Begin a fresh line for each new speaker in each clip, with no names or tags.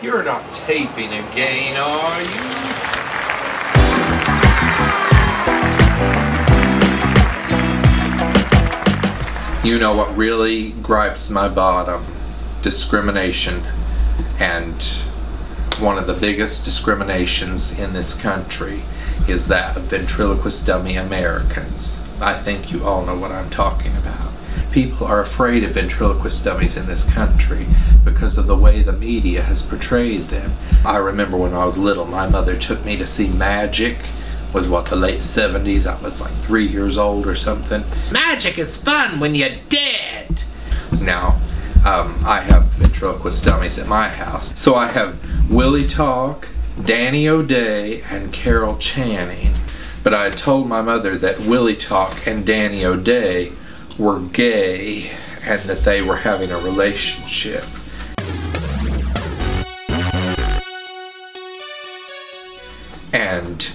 You're not taping again, are you? You know what really gripes my bottom? Discrimination. And one of the biggest discriminations in this country is that of ventriloquist dummy Americans. I think you all know what I'm talking about. People are afraid of ventriloquist dummies in this country because of the way the media has portrayed them. I remember when I was little, my mother took me to see Magic. Was what, the late 70s? I was like 3 years old or something. Magic is fun when you're dead! Now, I have ventriloquist dummies at my house. So I have Willie Talk, Danny O'Day, and Carol Channing. But I had told my mother that Willie Talk and Danny O'Day were gay and that they were having a relationship. And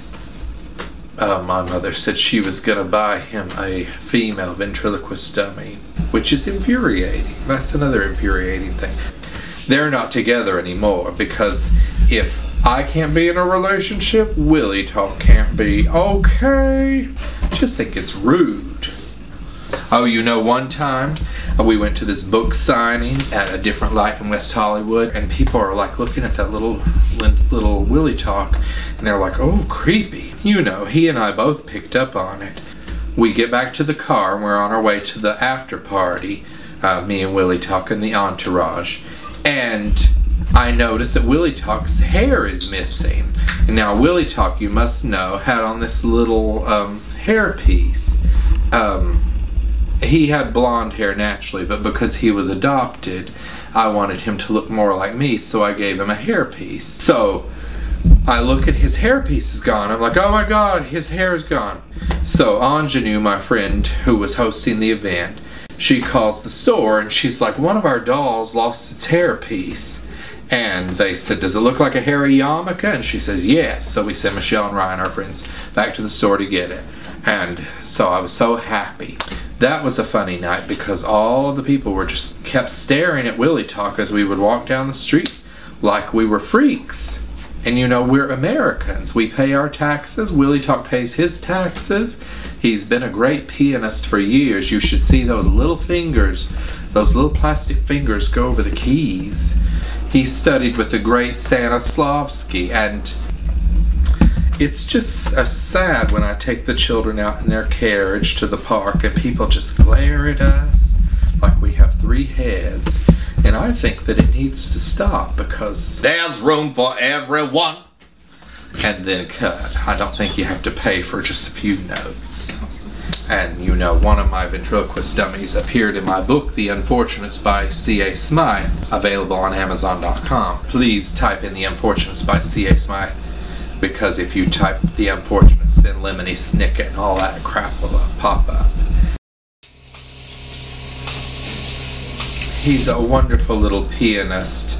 my mother said she was going to buy him a female ventriloquist dummy, which is infuriating. That's another infuriating thing. They're not together anymore because if I can't be in a relationship, Willie Talk can't be. Okay? Just think it's rude. Oh, you know, one time we went to this book signing at a different light in West Hollywood, and people are like looking at that little Willie Talk, and they're like, oh, creepy. You know, he and I both picked up on it. We get back to the car, and we're on our way to the after party, me and Willie Talk and the entourage, and I noticed that Willie Talk's hair is missing. And now Willie Talk, you must know, had on this little hairpiece. He had blonde hair naturally, but because he was adopted, I wanted him to look more like me, so I gave him a hairpiece. So I look at his hairpiece is gone. I'm like, oh my God, his hair is gone. So Anjanou, my friend who was hosting the event, she calls the store and she's like, one of our dolls lost its hairpiece. And they said, does it look like a hairy yarmulke? And she says, yes. So we sent Michelle and Ryan, our friends, back to the store to get it. And so I was so happy. That was a funny night because all of the people were just kept staring at Willie Talk as we would walk down the street like we were freaks. And you know, we're Americans. We pay our taxes. Willie Talk pays his taxes. He's been a great pianist for years. You should see those little fingers, those little plastic fingers go over the keys. He studied with the great Stanislavski, and it's just sad when I take the children out in their carriage to the park and people just glare at us like we have 3 heads. And I think that it needs to stop because there's room for everyone. And then cut. I don't think you have to pay for just a few notes. And you know, one of my ventriloquist dummies appeared in my book, The Unfortunates by C.A. Smythe, available on Amazon.com. Please type in The Unfortunates by C.A. Smythe, because if you type The Unfortunates, then Lemony Snicket and all that crap will pop up. He's a wonderful little pianist.